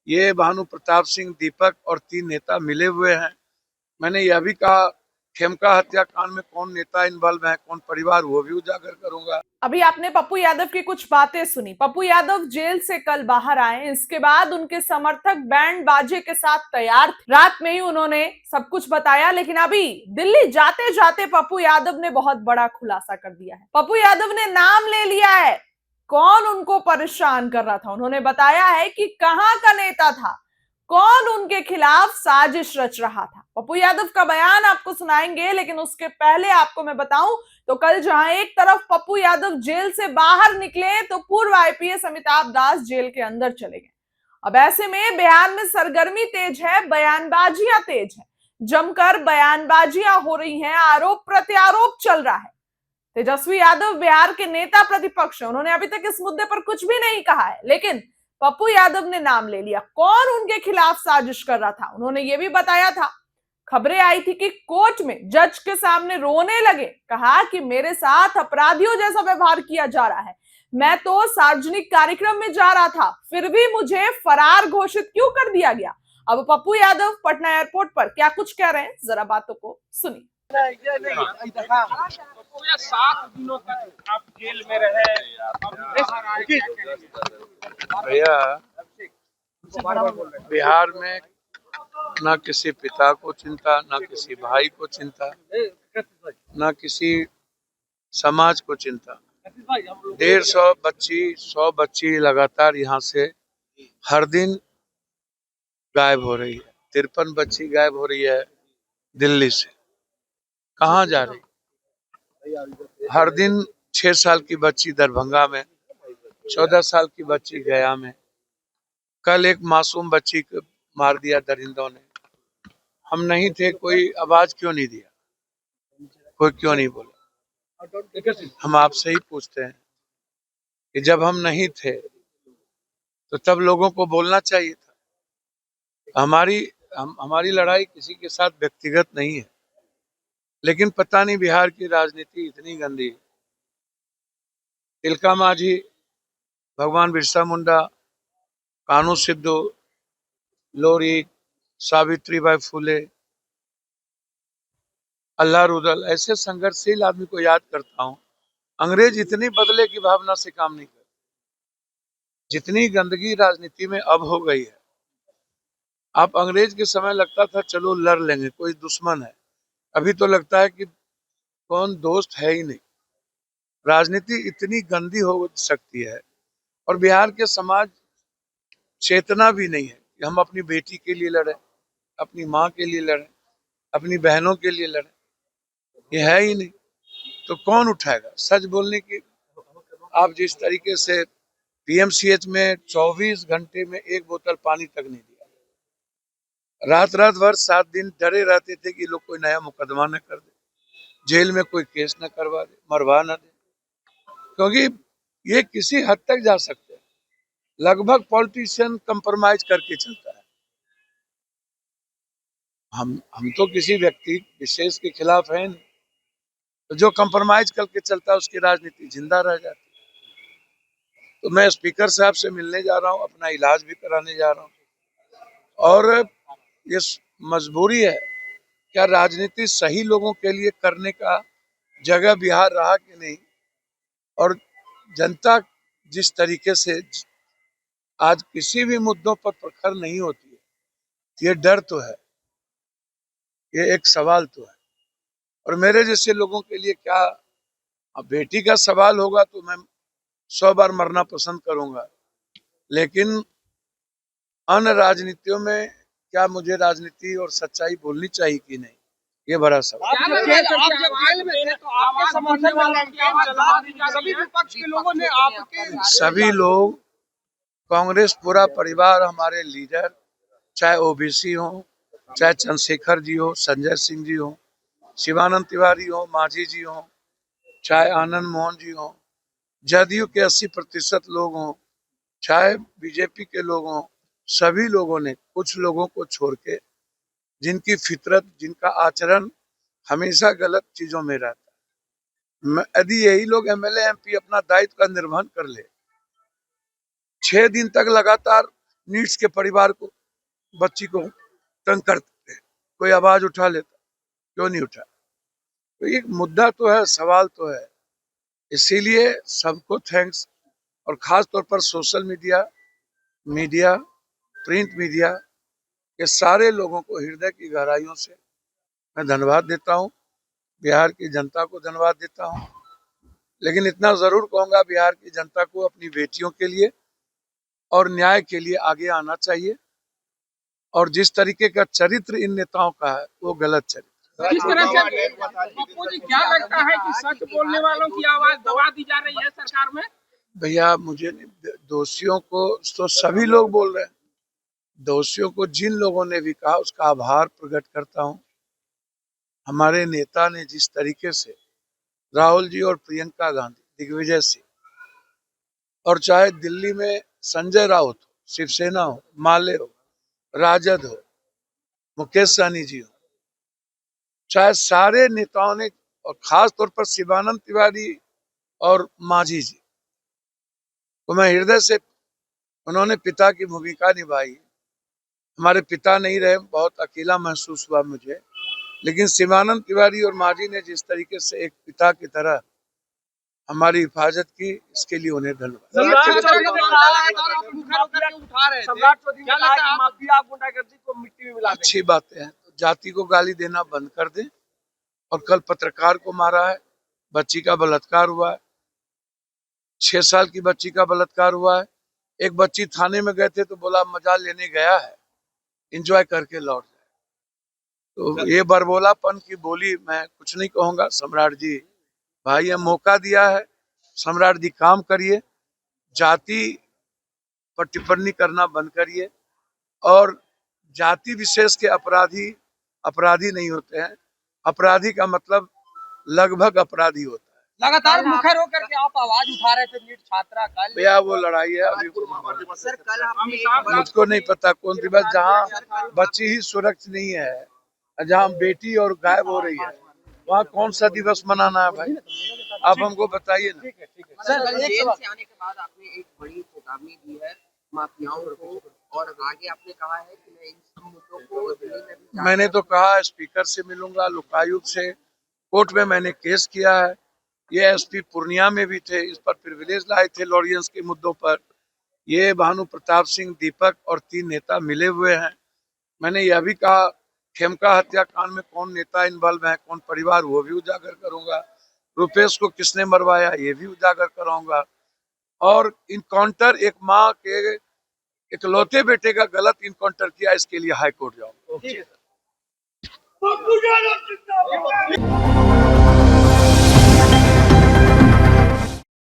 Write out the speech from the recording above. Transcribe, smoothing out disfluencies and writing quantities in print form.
ये भानु प्रताप सिंह, दीपक और 3 नेता मिले हुए हैं। मैंने यह भी कहा खेमका हत्याकांड में कौन नेता इन्वॉल्व है, कौन परिवार, वो भी उजागर करूंगा। अभी आपने पप्पू यादव की कुछ बातें सुनी। पप्पू यादव जेल से कल बाहर आए, इसके बाद उनके समर्थक बैंड बाजे के साथ तैयार थे। रात में ही उन्होंने सब कुछ बताया, लेकिन अभी दिल्ली जाते जाते पप्पू यादव ने बहुत बड़ा खुलासा कर दिया है। पप्पू यादव ने नाम ले लिया है कौन उनको परेशान कर रहा था। उन्होंने बताया है कि कहां का नेता था, कौन उनके खिलाफ साजिश रच रहा था। पप्पू यादव का बयान आपको सुनाएंगे, लेकिन उसके पहले आपको मैं बताऊं तो कल जहां एक तरफ पप्पू यादव जेल से बाहर निकले, तो पूर्व आईपीएस अमिताभ दास जेल के अंदर चले गए। अब ऐसे में बिहार में सरगर्मी तेज है, बयानबाजियां तेज है, जमकर बयानबाजियां हो रही हैं, आरोप प्रत्यारोप चल रहा है। तेजस्वी यादव बिहार के नेता प्रतिपक्ष हैं, उन्होंने अभी तक इस मुद्दे पर कुछ भी नहीं कहा है, लेकिन पप्पू यादव ने नाम ले लिया कौन उनके खिलाफ साजिश कर रहा था। उन्होंने यह भी बताया था, खबरें आई थी कि कोर्ट में जज के सामने रोने लगे, कहा कि मेरे साथ अपराधियों जैसा व्यवहार किया जा रहा है, मैं तो सार्वजनिक कार्यक्रम में जा रहा था, फिर भी मुझे फरार घोषित क्यों कर दिया गया। अब पप्पू यादव पटना एयरपोर्ट पर क्या कुछ कह रहे हैं, जरा बातों को सुनिए। पूरे 7 दिनों तक आप जेल में रहे, भैया, बिहार में ना किसी पिता को चिंता, ना किसी भाई को चिंता, ना किसी समाज को चिंता। 150 बच्ची लगातार यहाँ से हर दिन गायब हो रही है। 53 बच्ची गायब हो रही है दिल्ली से। कहाँ जा रही? हर दिन 6 साल की बच्ची दरभंगा में, 14 साल की बच्ची गया में, कल एक मासूम बच्ची को मार दिया दरिंदों ने। हम नहीं थे, कोई आवाज क्यों नहीं दिया, कोई क्यों नहीं बोला? हम आपसे ही पूछते हैं कि जब हम नहीं थे तो तब लोगों को बोलना चाहिए था। हमारी लड़ाई किसी के साथ व्यक्तिगत नहीं है, लेकिन पता नहीं बिहार की राजनीति इतनी गंदी है। तिलका मांझी, भगवान बिरसा मुंडा, कानू सिद्धू, लोरी, सावित्रीबाई फुले, अल्लाह रुदल, ऐसे संघर्षशील आदमी को याद करता हूँ। अंग्रेज इतनी बदले की भावना से काम नहीं करते, जितनी गंदगी राजनीति में अब हो गई है। आप अंग्रेज के समय लगता था चलो लड़ लेंगे, कोई दुश्मन है, अभी तो लगता है कि कौन दोस्त है ही नहीं। राजनीति इतनी गंदी हो सकती है, और बिहार के समाज चेतना भी नहीं है कि हम अपनी बेटी के लिए लड़े, अपनी माँ के लिए लड़े, अपनी बहनों के लिए लड़े। ये है ही नहीं, तो कौन उठाएगा सच बोलने की? आप जिस तरीके से पीएमसीएच में 24 घंटे में 1 बोतल पानी तक नहीं दिया, रात रात भर 7 दिन डरे रहते थे कि लोग कोई नया मुकदमा न कर दे, जेल में कोई केस न करवा दे, मरवा न दे, क्योंकि ये किसी हद तक जा सकते हैं। लगभग पॉलिटिशियन कंप्रोमाइज करके चलता है। हम तो किसी व्यक्ति विशेष के खिलाफ है नहीं, तो जो कंप्रोमाइज करके चलता है उसकी राजनीति जिंदा रह जाती है। तो मैं स्पीकर साहब से मिलने जा रहा हूँ, अपना इलाज भी कराने जा रहा हूँ, और ये मजबूरी है। क्या राजनीति सही लोगों के लिए करने का जगह बिहार रहा कि नहीं? और जनता जिस तरीके से आज किसी भी मुद्दों पर प्रखर नहीं होती है, ये डर तो है, ये एक सवाल तो है। और मेरे जैसे लोगों के लिए क्या, अब बेटी का सवाल होगा तो मैं 100 बार मरना पसंद करूंगा, लेकिन अन्य राजनीतियों में क्या मुझे राजनीति और सच्चाई बोलनी चाहिए कि नहीं, ये बड़ा सवाल। आप जब जेल में थे तो आपके समर्थन में कैंपेन चला, सभी विपक्ष के लोगों ने आपके सभी लोग, कांग्रेस पूरा परिवार, हमारे लीडर, चाहे ओबीसी हो, चाहे चंद्रशेखर जी हो, संजय सिंह जी हो, शिवानंद तिवारी हो, मांझी जी हो, चाहे आनंद मोहन जी हो, जदयू के 80% लोग हों, चाहे बीजेपी के लोग हों, सभी लोगों ने, कुछ लोगों को छोड़ के, जिनकी फितरत, जिनका आचरण हमेशा गलत चीजों में रहता है, यदि यही लोग एमएलए एमपी अपना दायित्व का निर्वहन कर ले, 6 दिन तक लगातार नीड्स के परिवार को, बच्ची को तंग करते हैं, कोई आवाज उठा लेता, क्यों नहीं उठा? तो एक मुद्दा तो है, सवाल तो है। इसीलिए सबको थैंक्स, और खास तौर पर सोशल मीडिया, प्रिंट मीडिया के सारे लोगों को हृदय की गहराइयों से मैं धन्यवाद देता हूँ। बिहार की जनता को धन्यवाद देता हूँ। लेकिन इतना जरूर कहूंगा, बिहार की जनता को अपनी बेटियों के लिए और न्याय के लिए आगे आना चाहिए। और जिस तरीके का चरित्र इन नेताओं का है, वो गलत चरित्र। किस तरह से पप्पू जी, क्या लगता है कि सच बोलने वालों की आवाज दबा दी जा रही है सरकार में? भैया मुझे दोषियों को तो सभी लोग बोल रहे हैं, दोषियों को जिन लोगों ने भी कहा उसका आभार प्रकट करता हूं। हमारे नेता ने जिस तरीके से राहुल जी और प्रियंका गांधी, दिग्विजय सिंह, और चाहे दिल्ली में संजय राउत हो, शिवसेना हो, माले हो, राजद हो, मुकेश सहनी जी हो, चाहे सारे नेताओं ने, और खास तौर पर शिवानंद तिवारी और मांझी जी को मैं हृदय से, उन्होंने पिता की भूमिका निभाई। हमारे पिता नहीं रहे, बहुत अकेला महसूस हुआ मुझे, लेकिन शिवानंद तिवारी और मांझी ने जिस तरीके से एक पिता की तरह हमारी हिफाजत की, इसके लिए उन्हें धन्यवाद। अच्छी बातें हैं, तो जाति को गाली देना बंद कर दें। और कल पत्रकार को मारा है, बच्ची का बलात्कार हुआ है, 6 साल की बच्ची का बलात्कार हुआ है। एक बच्ची थाने में गए थे तो बोला मजा लेने गया है, एंजॉय करके लौट जाए। तो ये बरबोलापन की बोली मैं कुछ नहीं कहूंगा। सम्राट जी, भाई ये मौका दिया है, सम्राट जी काम करिए, जाति पर टिप्पणी करना बंद करिए। और जाति विशेष के अपराधी नहीं होते हैं। अपराधी का मतलब लगभग अपराधी होता है। लगातार मुखर होकर के आप आवाज उठा रहे थे नीट छात्रा कल। भैया वो लड़ाई है, अभी सर कल मुझको नहीं पता कौन सी बात, जहाँ बच्ची ही सुरक्षित नहीं है, जहाँ बेटी और गायब हो रही है, वहाँ कौन सा दिवस मनाना है भाई? आप हमको बताइए ना। सर जेल से आने के बाद आपने एक बड़ी चेतावनी दी है माफियाओं को, और आगे आपने कहा है कि मैं इन सब मुद्दों को दिल्ली में भी, मैंने तो कहा स्पीकर से मिलूंगा, लोकायुक्त से, कोर्ट में मैंने केस किया है। ये एसपी पूर्णिया में भी थे, इस पर प्रिविलेज लाए थे लॉरियंस के मुद्दों पर। ये भानु प्रताप सिंह, दीपक और 3 नेता मिले हुए हैं। मैंने यह भी कहा खेमका हत्याकांड में कौन नेता इन्वॉल्व है, कौन परिवार, वो भी उजागर करूंगा। रुपेश को किसने मरवाया, ये भी उजागर कराऊंगा। और इनकाउंटर, एक माँ के इकलौते बेटे का गलत इनकाउंटर किया, इसके लिए हाई कोर्ट जाऊंगा।